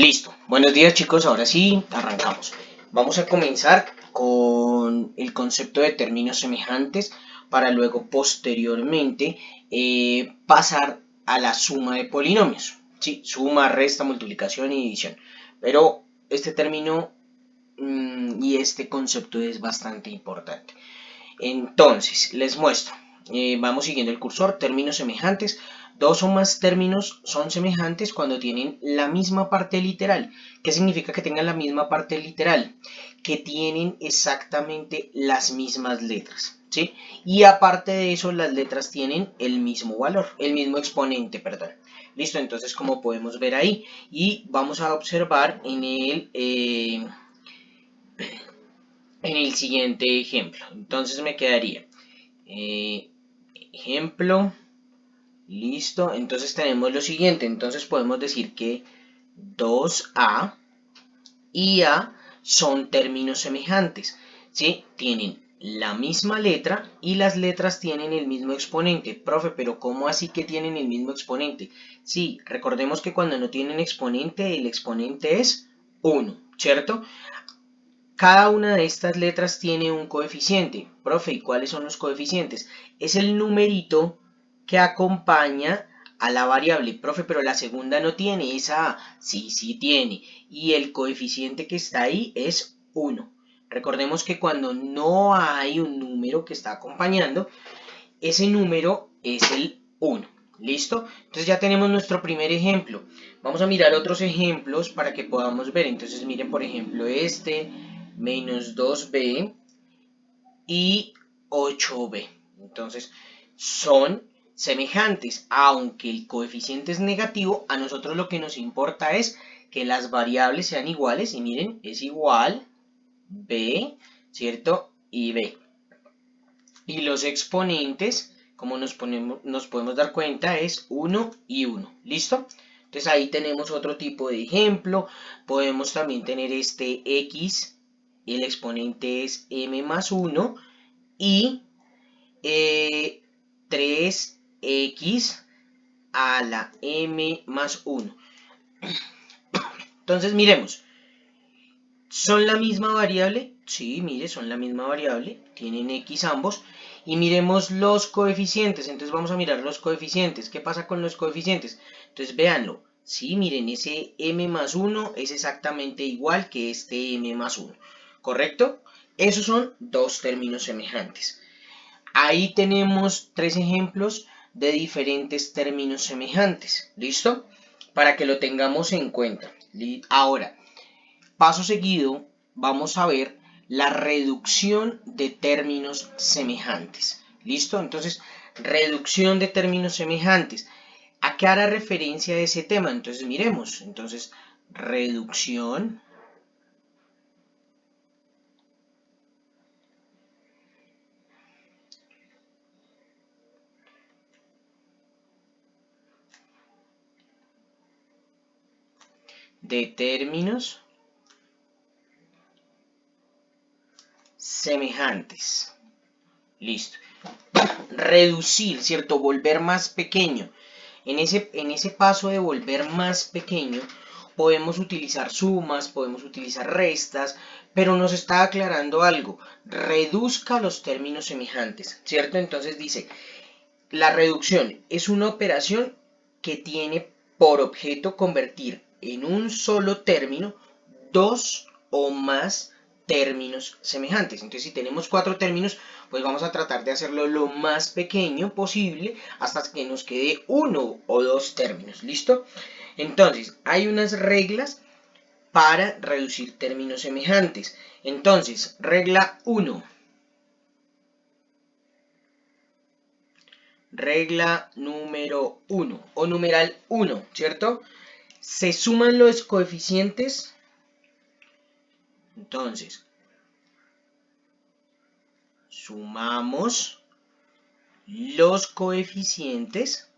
Listo. Buenos días, chicos. Ahora sí, arrancamos. Vamos a comenzar con el concepto de términos semejantes para luego posteriormente pasar a la suma de polinomios. Sí, suma, resta, multiplicación y división. Pero este término y este concepto es bastante importante. Entonces, les muestro. Vamos siguiendo el cursor, términos semejantes. Dos o más términos son semejantes cuando tienen la misma parte literal. ¿Qué significa que tengan la misma parte literal? Que tienen exactamente las mismas letras, ¿sí? Y aparte de eso, las letras tienen el mismo valor, el mismo exponente, perdón. Listo, entonces como podemos ver ahí, y vamos a observar en el siguiente ejemplo. Entonces me quedaría ejemplo, listo. Entonces tenemos lo siguiente. Entonces podemos decir que 2A y A son términos semejantes, ¿sí? Tienen la misma letra y las letras tienen el mismo exponente. Profe, pero ¿cómo así que tienen el mismo exponente? Sí, recordemos que cuando no tienen exponente, el exponente es 1, ¿cierto? Cada una de estas letras tiene un coeficiente. Profe, ¿y cuáles son los coeficientes? Es el numerito que acompaña a la variable. Profe, pero la segunda no tiene esa A. Sí, sí tiene. Y el coeficiente que está ahí es 1. Recordemos que cuando no hay un número que está acompañando, ese número es el 1. ¿Listo? Entonces ya tenemos nuestro primer ejemplo. Vamos a mirar otros ejemplos para que podamos ver. Entonces miren por ejemplo menos 2b y 8b. Entonces son semejantes, aunque el coeficiente es negativo, a nosotros lo que nos importa es que las variables sean iguales, y miren, es igual b, ¿cierto? Y b. Y los exponentes, como nos podemos dar cuenta, es 1 y 1. ¿Listo? Entonces ahí tenemos otro tipo de ejemplo. Podemos también tener este x, el exponente es m más 1 y 3x a la m más 1. Entonces miremos, ¿son la misma variable? Sí, mire, son la misma variable, tienen x ambos. Y miremos los coeficientes, entonces vamos a mirar los coeficientes. ¿Qué pasa con los coeficientes? Entonces véanlo, sí, miren, ese m más 1 es exactamente igual que este m más 1, ¿correcto? Esos son dos términos semejantes. Ahí tenemos tres ejemplos de diferentes términos semejantes, ¿listo? Para que lo tengamos en cuenta. Ahora, paso seguido, vamos a ver la reducción de términos semejantes. ¿Listo? Entonces, reducción de términos semejantes. ¿A qué hará referencia ese tema? Entonces, miremos. Entonces, reducción de términos semejantes. Listo. Reducir, ¿cierto? Volver más pequeño. En ese paso de volver más pequeño, podemos utilizar sumas, podemos utilizar restas, pero nos está aclarando algo. Reduzca los términos semejantes, ¿cierto? Entonces dice, la reducción es una operación que tiene por objeto convertir en un solo término dos o más términos semejantes. Entonces, si tenemos cuatro términos, pues vamos a tratar de hacerlo lo más pequeño posible hasta que nos quede uno o dos términos. ¿Listo? Entonces, hay unas reglas para reducir términos semejantes. Entonces, regla 1. Regla número 1 o numeral 1, ¿cierto? Se suman los coeficientes. Entonces, sumamos los coeficientes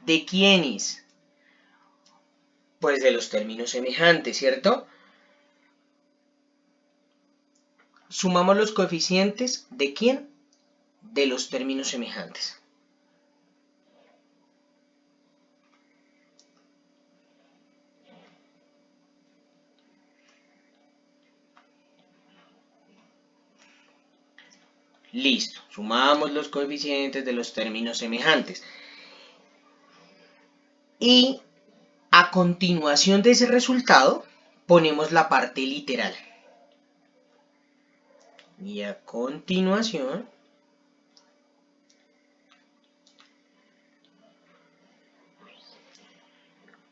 de quiénes, pues de los términos semejantes, ¿cierto? Sumamos los coeficientes de quién, de los términos semejantes. Listo, sumamos los coeficientes de los términos semejantes. Y a continuación de ese resultado, ponemos la parte literal. Y a continuación,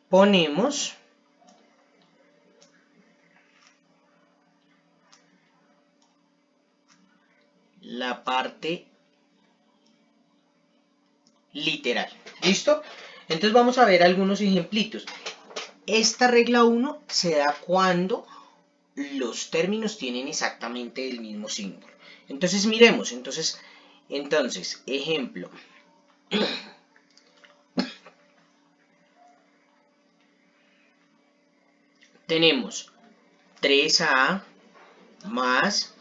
ponemos la parte literal. ¿Listo? Entonces vamos a ver algunos ejemplitos. Esta regla 1 se da cuando los términos tienen exactamente el mismo símbolo. Entonces miremos, entonces ejemplo. Tenemos 3a más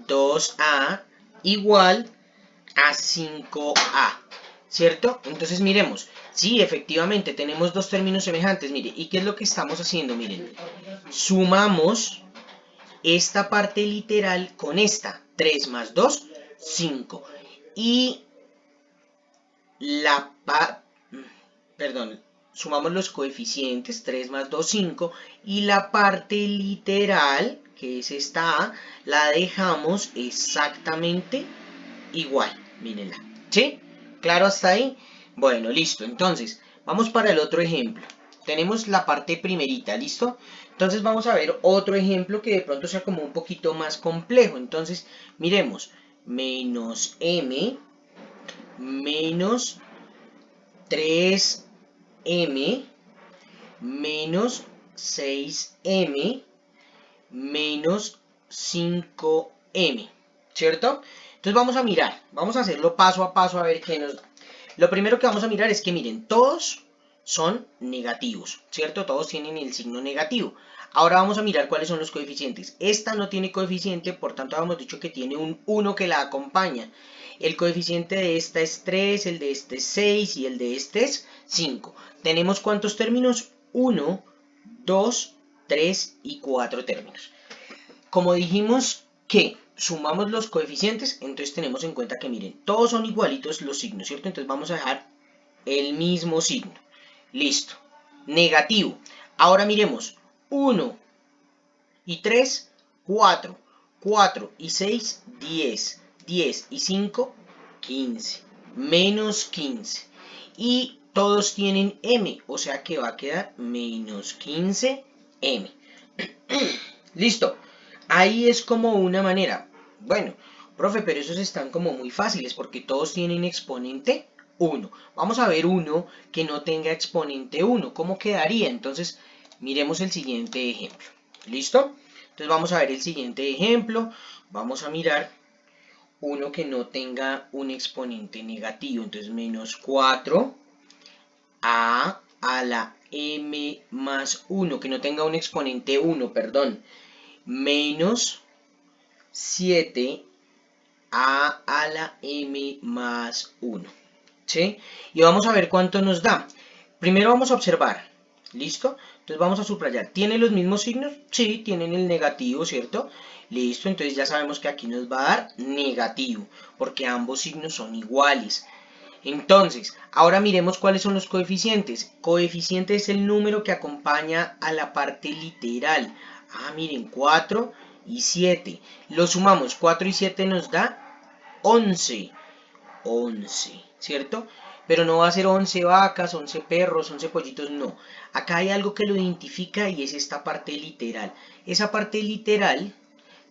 2a igual a 5a, ¿cierto? Entonces miremos, sí, efectivamente tenemos dos términos semejantes, mire, ¿y qué es lo que estamos haciendo? Miren, sumamos esta parte literal con esta, 3 más 2, 5, y sumamos los coeficientes, 3 más 2, 5, y la parte literal, que es esta a, la dejamos exactamente igual, mírenla, ¿sí? ¿Claro hasta ahí? Bueno, listo, entonces, vamos para el otro ejemplo. Tenemos la parte primerita, ¿listo? Entonces vamos a ver otro ejemplo que de pronto sea como un poquito más complejo. Entonces, miremos, menos m menos 3m menos 6m menos 5m, ¿cierto? Entonces vamos a mirar, vamos a hacerlo paso a paso a ver qué nos da. Lo primero que vamos a mirar es que miren, todos son negativos, ¿cierto? Todos tienen el signo negativo. Ahora vamos a mirar cuáles son los coeficientes. Esta no tiene coeficiente, por tanto habíamos dicho que tiene un 1 que la acompaña. El coeficiente de esta es 3, el de este es 6 y el de este es 5. ¿Tenemos cuántos términos? 1, 2, 3 y 4 términos. Como dijimos que sumamos los coeficientes, entonces tenemos en cuenta que miren, todos son igualitos los signos, ¿cierto? Entonces vamos a dejar el mismo signo. Listo. Negativo. Ahora miremos. 1 y 3, 4. 4 y 6, 10. 10 y 5, 15. Menos 15. Y todos tienen m, o sea que va a quedar menos 15m. Listo. Ahí es como una manera. Bueno, profe, pero esos están como muy fáciles porque todos tienen exponente 1. Vamos a ver uno que no tenga exponente 1. ¿Cómo quedaría? Entonces, miremos el siguiente ejemplo. ¿Listo? Entonces vamos a ver el siguiente ejemplo. Vamos a mirar uno que no tenga un exponente negativo. Entonces, menos 4 a la m más 1, que no tenga un exponente 1, perdón. Menos 7 a la m más 1, ¿sí? Y vamos a ver cuánto nos da. Primero vamos a observar, ¿listo? Entonces vamos a subrayar. ¿Tiene los mismos signos? Sí, tienen el negativo, ¿cierto? Listo, entonces ya sabemos que aquí nos va a dar negativo, porque ambos signos son iguales. Entonces, ahora miremos cuáles son los coeficientes. Coeficiente es el número que acompaña a la parte literal. Ah, miren, 4 y 7. Lo sumamos, 4 y 7 nos da 11. 11, ¿cierto? Pero no va a ser 11 vacas, 11 perros, 11 pollitos, no. Acá hay algo que lo identifica y es esta parte literal. Esa parte literal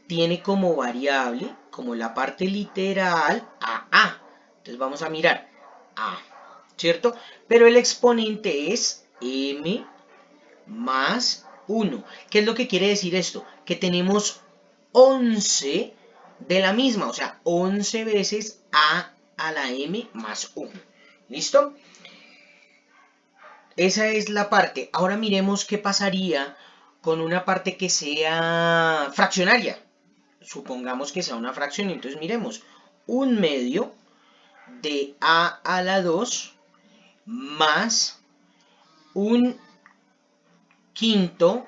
tiene como variable, como la parte literal, a. Entonces vamos a mirar a, ¿cierto? Pero el exponente es m más 1. ¿Qué es lo que quiere decir esto? Que tenemos 11 de la misma, o sea, 11 veces a la m más 1. ¿Listo? Esa es la parte. Ahora miremos qué pasaría con una parte que sea fraccionaria. Supongamos que sea una fracción, entonces miremos. 1/2 de a la 2 más 1/5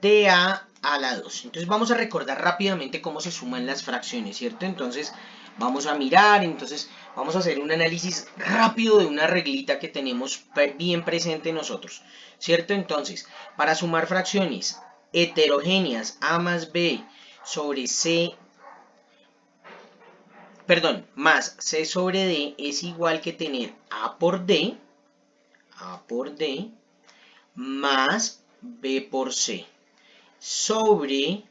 de a la 2. Entonces vamos a recordar rápidamente cómo se suman las fracciones, ¿cierto? Entonces Vamos a mirar, entonces vamos a hacer un análisis rápido de una reglita que tenemos bien presente nosotros, ¿cierto? Entonces, para sumar fracciones heterogéneas A más B sobre C, perdón, más C sobre D es igual que tener A por D más B por C sobre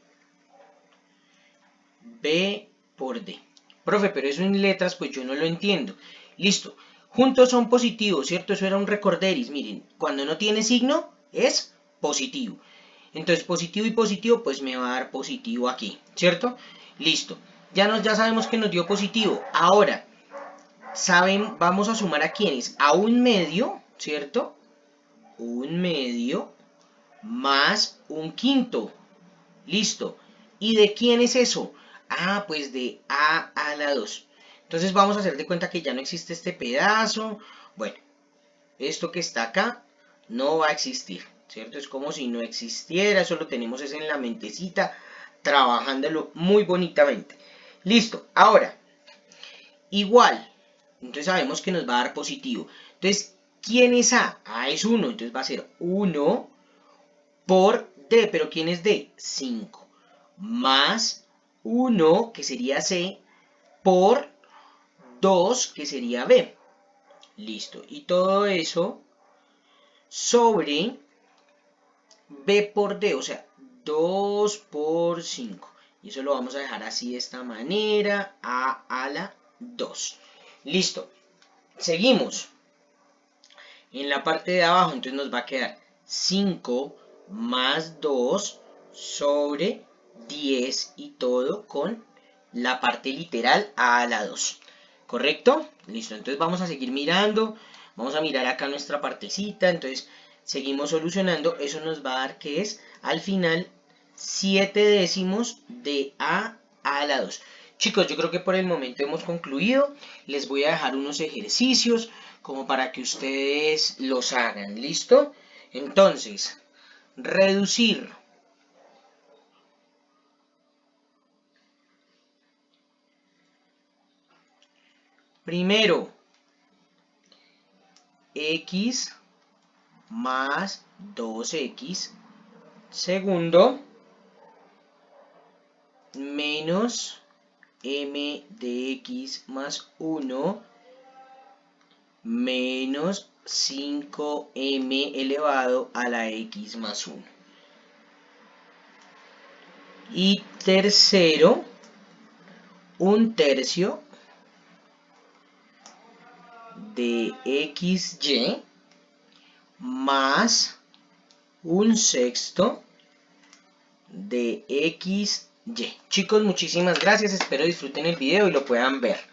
B por D. Profe, pero eso en letras pues yo no lo entiendo. Listo. Juntos son positivos, ¿cierto? Eso era un recorderis. Miren, cuando no tiene signo es positivo. Entonces positivo y positivo pues me va a dar positivo aquí, ¿cierto? Listo. Ya sabemos que nos dio positivo. Ahora, vamos a sumar a quiénes. A un medio, ¿cierto? Un medio más un quinto. Listo. ¿Y de quién es eso? Ah, pues de A a la 2. Entonces vamos a hacer de cuenta que ya no existe este pedazo. Bueno, esto que está acá no va a existir, ¿cierto? Es como si no existiera, eso lo tenemos es en la mentecita, trabajándolo muy bonitamente. Listo, ahora, igual, entonces sabemos que nos va a dar positivo. Entonces, ¿quién es A? A es 1, entonces va a ser 1 por D, pero ¿quién es D? 5, más 1, que sería C, por 2, que sería B. Listo, y todo eso sobre B por D, o sea, 2 por 5. Y eso lo vamos a dejar así de esta manera, A a la 2. Listo, seguimos. En la parte de abajo, entonces nos va a quedar 5 más 2 sobre 10 y todo con la parte literal A a la 2. ¿Correcto? Listo, entonces vamos a seguir mirando. Vamos a mirar acá nuestra partecita. Entonces seguimos solucionando. Eso nos va a dar que es al final 7 décimos de A a la 2. Chicos, yo creo que por el momento hemos concluido. Les voy a dejar unos ejercicios como para que ustedes los hagan. ¿Listo? Entonces, reducir primero x más 2x. Segundo, menos m de x más 1 menos 5m elevado a la x más 1. Y tercero, un tercio de xy más un sexto de xy. Chicos, muchísimas gracias. Espero disfruten el video y lo puedan ver.